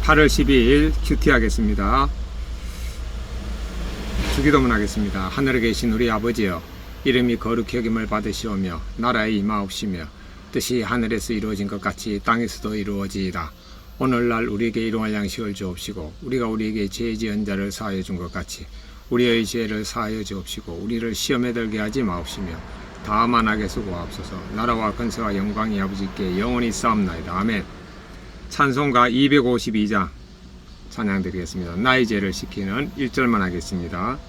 8월 12일 큐티 하겠습니다. 주기도문 하겠습니다. 하늘에 계신 우리 아버지여, 이름이 거룩히 여김을 받으시오며 나라의 임하옵시며 뜻이 하늘에서 이루어진 것 같이 땅에서도 이루어지이다. 오늘날 우리에게 일용할 양식을 주옵시고 우리가 우리에게 죄 지은 자를 사하여 준 것 같이 우리의 죄를 사하여 주옵시고 우리를 시험에 들게 하지 마옵시며 다만 악에서 구하옵소서. 나라와 권세와 영광이 아버지께 영원히 싸움나이다. 아멘. 찬송가 252장 찬양 드리겠습니다. 나의 죄를 씻기는 1절만 하겠습니다.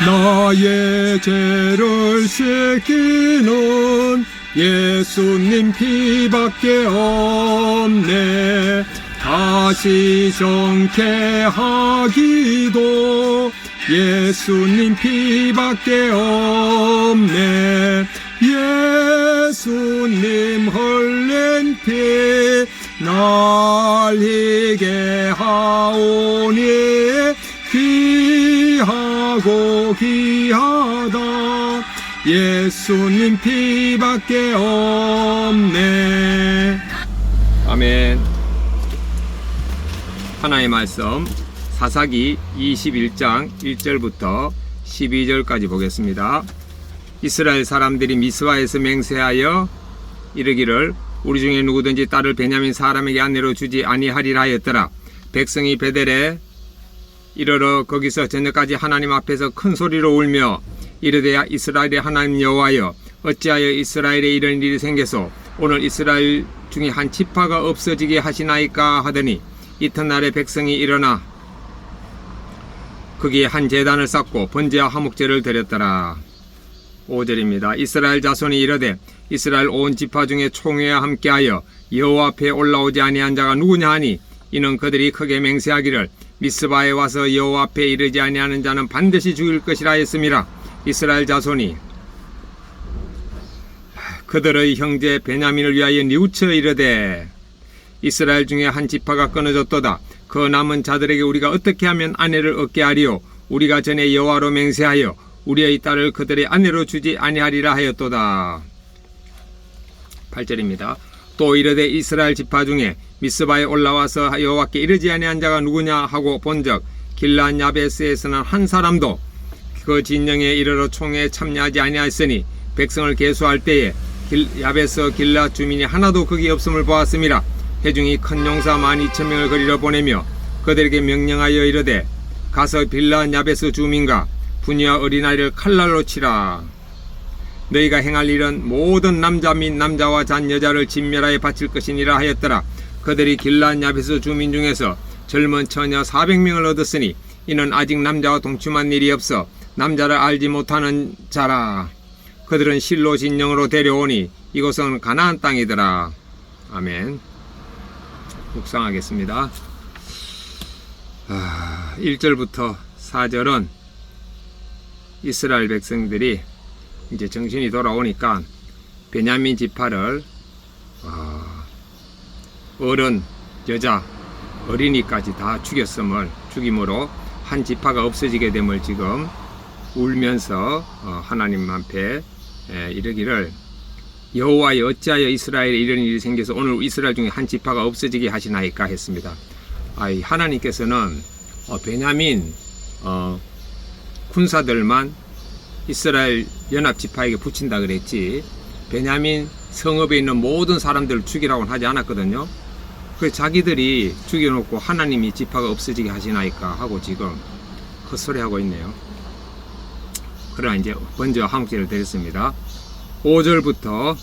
나의 죄를 씻기는 예수님 피밖에 없네. 다시 정케하기도 예수님 피밖에 없네. 예수님 흘린 피 날 희게 하오니 귀하고 귀하다. 예수님 피밖에 없네. 아멘. 하나의 말씀 사사기 21장 1절부터 12절까지 보겠습니다. 이스라엘 사람들이 미스바에서 맹세하여 이르기를 우리 중에 누구든지 딸을 베냐민 사람에게 아내로 주지 아니하리라 하였더라. 백성이 베델에 이르러 거기서 저녁까지 하나님 앞에서 큰 소리로 울며 이르되 이스라엘의 하나님 여호와여, 어찌하여 이스라엘에 이런 일이 생겨서 오늘 이스라엘 중에 한 지파가 없어지게 하시나이까 하더니 이튿날에 백성이 일어나 거기에 한 제단을 쌓고 번제와 화목제를 드렸더라. 5절입니다. 이스라엘 자손이 이르되 이스라엘 온 지파 중에 총회와 함께하여 여호와 앞에 올라오지 아니한 자가 누구냐 하니 이는 그들이 크게 맹세하기를 미스바에 와서 여호와 앞에 이르지 아니하는 자는 반드시 죽일 것이라 했음이라. 이스라엘 자손이 그들의 형제 베냐민을 위하여 뉘우쳐 이르되 이스라엘 중에 한 지파가 끊어졌도다. 그 남은 자들에게 우리가 어떻게 하면 아내를 얻게 하리요? 우리가 전에 여호와로 맹세하여 우리의 딸을 그들의 아내로 주지 아니하리라 하였도다. 8절입니다. 또 이르되 이스라엘 지파 중에 미스바에 올라와서 여호와께 이르지 아니한 자가 누구냐 하고 본적 길앗 야베스에서는 한 사람도 그 진영에 이르러 총회에 참여하지 아니하였으니 백성을 계수할 때에 야베스 길앗 주민이 하나도 거기 없음을 보았음이라. 회중이 큰 용사 12,000명을 거리러 보내며 그들에게 명령하여 이르되 가서 빌라 야베스 주민과 부녀와 어린아이를 칼날로 치라. 너희가 행할 일은 모든 남자 및 남자와 잔 여자를 진멸하여 바칠 것이니라 하였더라. 그들이 길앗 야베스 주민 중에서 젊은 처녀 400명을 얻었으니 이는 아직 남자와 동침한 일이 없어 남자를 알지 못하는 자라. 그들은 실로 진영으로 데려오니 이곳은 가나안 땅이더라. 아멘. 묵상하겠습니다. 1절부터 4절은 이스라엘 백성들이 이제 정신이 돌아오니까 베냐민 지파를 어른, 여자, 어린이까지 다 죽임으로 한 지파가 없어지게 됨을 지금 울면서 하나님 앞에 이르기를 여호와여, 어찌하여 이스라엘에 이런 일이 생겨서 오늘 이스라엘 중에 한 지파가 없어지게 하시나이까 했습니다. 하나님께서는 베냐민 군사들만 이스라엘 연합 지파에게 붙인다 그랬지 베냐민 성읍에 있는 모든 사람들을 죽이라고는 하지 않았거든요. 그래서 자기들이 죽여놓고 하나님이 지파가 없어지게 하시나이까 하고 지금 헛소리하고 있네요. 그러나 이제 먼저 한국제를 드렸습니다. 5절부터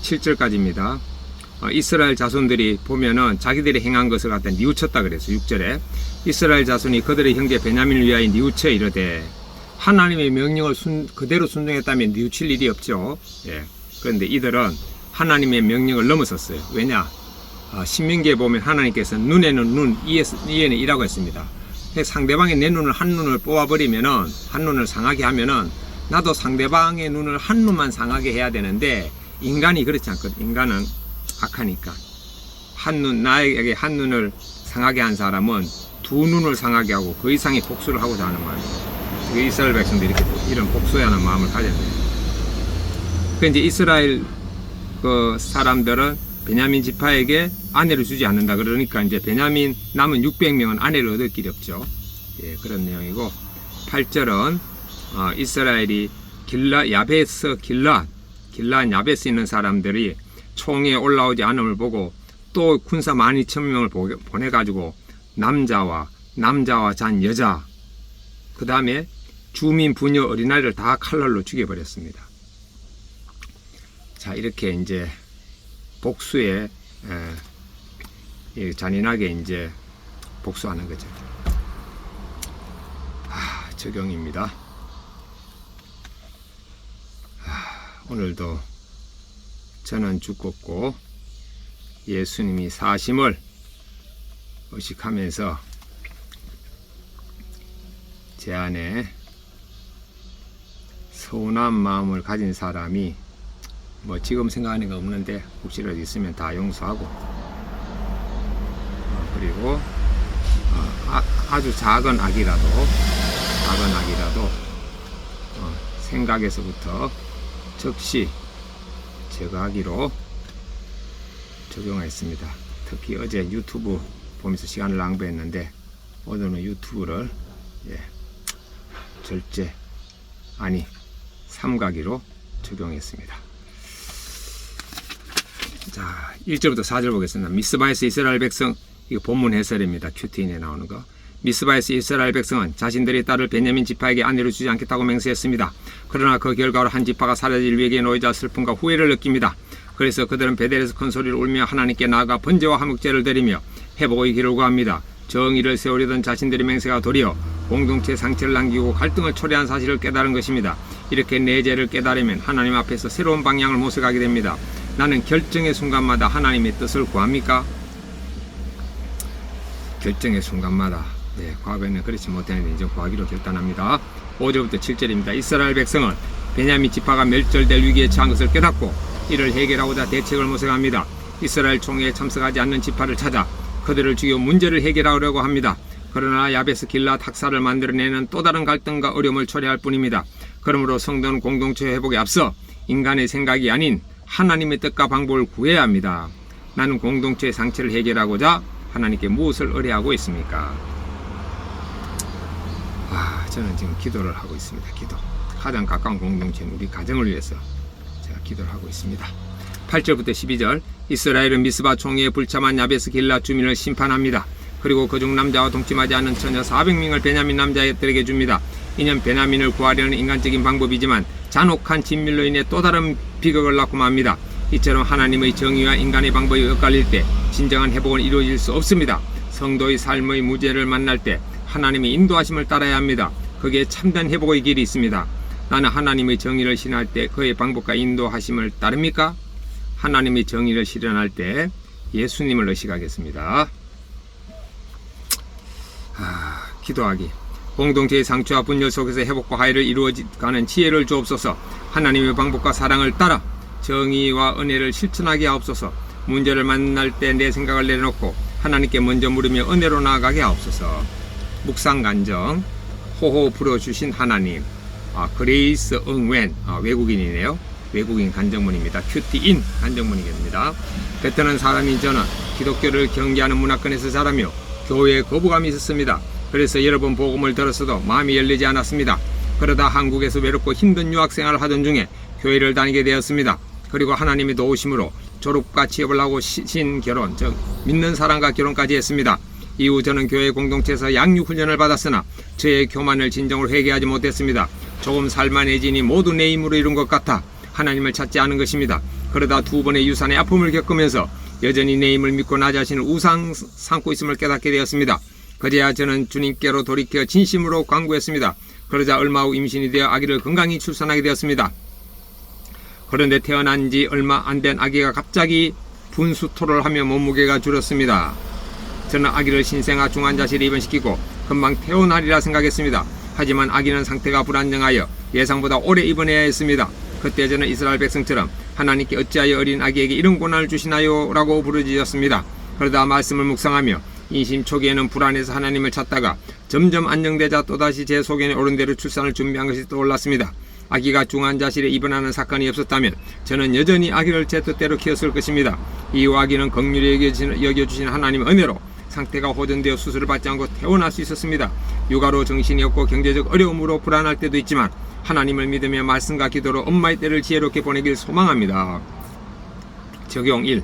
7절까지입니다. 이스라엘 자손들이 보면은 자기들이 행한 것을 갖다 뉘우쳤다 그랬어요. 6절에 이스라엘 자손이 그들의 형제 베냐민을 위하여 뉘우쳐 이르되 하나님의 명령을 그대로 순종했다면 뉘우칠 일이 없죠. 그런데 이들은 하나님의 명령을 넘어섰어요. 왜냐? 신명기에 보면 하나님께서 눈에는 눈, 이에는 이라고 했습니다. 상대방의 내 눈을 한눈을 뽑아버리면은 한눈을 상하게 하면은 나도 상대방의 눈을 한눈만 상하게 해야 되는데 인간이 그렇지 않거든. 인간은 악하니까 나에게 한눈을 상하게 한 사람은 두 눈을 상하게 하고 그 이상의 복수를 하고자 하는 거예요. 그 이스라엘 백성들이 이렇게 이런 복수해야 하는 마음을 가졌네요. 그 이제 이스라엘 그 사람들은 베냐민 지파에게 아내를 주지 않는다. 그러니까 이제 베냐민 남은 600명은 아내를 얻을 길이 없죠. 예, 그런 내용이고 8절은 이스라엘이 야베스 길라 야베스 있는 사람들이 총에 올라오지 않음을 보고 또 군사 12,000명을 보내가지고 남자와 잔 여자 그 다음에 주민 부녀 어린아이를 다 칼날로 죽여버렸습니다. 자, 이렇게 이제 복수에 잔인하게 이제 복수하는 거죠. 적용입니다. 오늘도 저는 죽었고 예수님이 사심을 의식하면서 제 안에 서운한 마음을 가진 사람이 뭐 지금 생각하는 거 없는데 혹시라도 있으면 다 용서하고 그리고 아주 작은 악이라도 생각에서부터 즉시 제거하기로 적용했습니다. 특히 어제 유튜브 보면서 시간을 낭비했는데 오늘은 유튜브를 삼가기로 적용했습니다. 자, 1절부터 4절 보겠습니다. 미스바에서 이스라엘 백성, 이거 본문 해설입니다. 큐티인에 나오는 거. 미스바에서 이스라엘 백성은 자신들의 딸을 베냐민 지파에게 아내로 주지 않겠다고 맹세했습니다. 그러나 그 결과로 한 지파가 사라질 위기에 놓이자 슬픔과 후회를 느낍니다. 그래서 그들은 베델에서 큰 소리를 울며 하나님께 나아가 번제와 화목제를 드리며 회복의 길을 구합니다. 정의를 세우려던 자신들의 맹세가 도리어 공동체 상처를 남기고 갈등을 초래한 사실을 깨달은 것입니다. 이렇게 내 죄를 깨달으면 하나님 앞에서 새로운 방향을 모색하게 됩니다. 나는 결정의 순간마다 하나님의 뜻을 구합니까? 결정의 순간마다 과거에는 그렇지 못했는데 이제 구하기로 결단합니다. 5절부터 7절입니다. 이스라엘 백성은 베냐민 지파가 멸절될 위기에 처한 것을 깨닫고 이를 해결하고자 대책을 모색합니다. 이스라엘 총회에 참석하지 않는 지파를 찾아 그들을 죽여 문제를 해결하려고 합니다. 그러나 야베스 길라 학살을 만들어내는 또 다른 갈등과 어려움을 초래할 뿐입니다. 그러므로 성도는 공동체 회복에 앞서 인간의 생각이 아닌 하나님의 뜻과 방법을 구해야 합니다. 나는 공동체의 상처를 해결하고자 하나님께 무엇을 의뢰하고 있습니까? 저는 지금 기도를 하고 있습니다. 기도. 가장 가까운 공동체는 우리 가정을 위해서 제가 기도를 하고 있습니다. 8절부터 12절. 이스라엘은 미스바 총회에 불참한 야베스 길라 주민을 심판합니다. 그리고 그중 남자와 동침하지 않은 처녀 400명을 베냐민 남자들에게 줍니다. 이는 베냐민을 구하려는 인간적인 방법이지만 잔혹한 진밀로 인해 또 다른 비극을 낳고 맙니다. 이처럼 하나님의 정의와 인간의 방법이 엇갈릴 때 진정한 회복은 이루어질 수 없습니다. 성도의 삶의 무죄를 만날 때 하나님의 인도하심을 따라야 합니다. 거기에 참된 회복의 길이 있습니다. 나는 하나님의 정의를 실현할 때 그의 방법과 인도하심을 따릅니까? 하나님의 정의를 실현할 때 예수님을 의식하겠습니다. 기도하기. 공동체의 상처와 분열 속에서 회복과 화해를 이루어가는 지혜를 주옵소서. 하나님의 방법과 사랑을 따라 정의와 은혜를 실천하게 하옵소서. 문제를 만날 때 내 생각을 내려놓고 하나님께 먼저 물으며 은혜로 나아가게 하옵소서. 묵상간정. 호호 불어주신 하나님. 그레이스 응웬. 외국인이네요. 외국인 간정문입니다. 큐티인 간정문이겠습니다. 베트남 사람인 저는 기독교를 경계하는 문화권에서 자라며 교회에 거부감이 있었습니다. 그래서 여러 번 복음을 들었어도 마음이 열리지 않았습니다. 그러다 한국에서 외롭고 힘든 유학생활을 하던 중에 교회를 다니게 되었습니다. 그리고 하나님의 도우심으로 졸업과 취업을 하고 신결혼, 즉 믿는 사람과 결혼까지 했습니다. 이후 저는 교회 공동체에서 양육훈련을 받았으나 저의 교만을 진정으로 회개하지 못했습니다. 조금 살만해지니 모두 내 힘으로 이룬 것 같아 하나님을 찾지 않은 것입니다. 그러다 두 번의 유산의 아픔을 겪으면서 여전히 내 힘을 믿고 나 자신을 우상 삼고 있음을 깨닫게 되었습니다. 그제야 저는 주님께로 돌이켜 진심으로 간구했습니다. 그러자 얼마 후 임신이 되어 아기를 건강히 출산하게 되었습니다. 그런데 태어난 지 얼마 안 된 아기가 갑자기 분수토를 하며 몸무게가 줄었습니다. 저는 아기를 신생아 중환자실에 입원시키고 금방 태어나리라 생각했습니다. 하지만 아기는 상태가 불안정하여 예상보다 오래 입원해야 했습니다. 그때 저는 이스라엘 백성처럼 하나님께 어찌하여 어린 아기에게 이런 고난을 주시나요? 라고 부르짖었습니다. 그러다 말씀을 묵상하며 임신 초기에는 불안해서 하나님을 찾다가 점점 안정되자 또다시 제 소견에 오른 대로 출산을 준비한 것이 떠올랐습니다. 아기가 중환자실에 입원하는 사건이 없었다면 저는 여전히 아기를 제 뜻대로 키웠을 것입니다. 이후 아기는 긍휼히 여겨주신 하나님의 은혜로 상태가 호전되어 수술을 받지 않고 퇴원할 수 있었습니다. 육아로 정신이 없고 경제적 어려움으로 불안할 때도 있지만 하나님을 믿으며 말씀과 기도로 엄마의 때를 지혜롭게 보내길 소망합니다. 적용 1.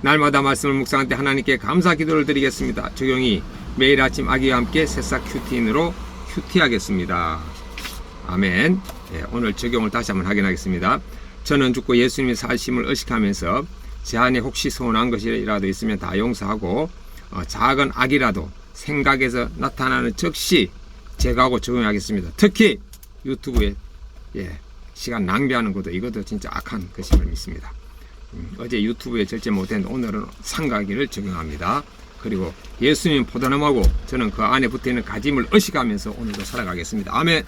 날마다 말씀을 묵상할 때 하나님께 감사 기도를 드리겠습니다. 적용 2. 매일 아침 아기와 함께 새싹 큐티인으로 큐티하겠습니다. 아멘. 예, 오늘 적용을 다시 한번 확인하겠습니다. 저는 죽고 예수님의 사심을 의식하면서 제 안에 혹시 서운한 것이라도 있으면 다 용서하고 작은 악이라도 생각에서 나타나는 즉시 제거하고 적용하겠습니다. 특히 유튜브에 시간 낭비하는 것도 이것도 진짜 악한 것임을 믿습니다. 어제 유튜브에 절제 못했는데 오늘은 상가기를 적용합니다. 그리고 예수님 포도나무하고 저는 그 안에 붙어있는 가짐을 의식하면서 오늘도 살아가겠습니다. 아멘.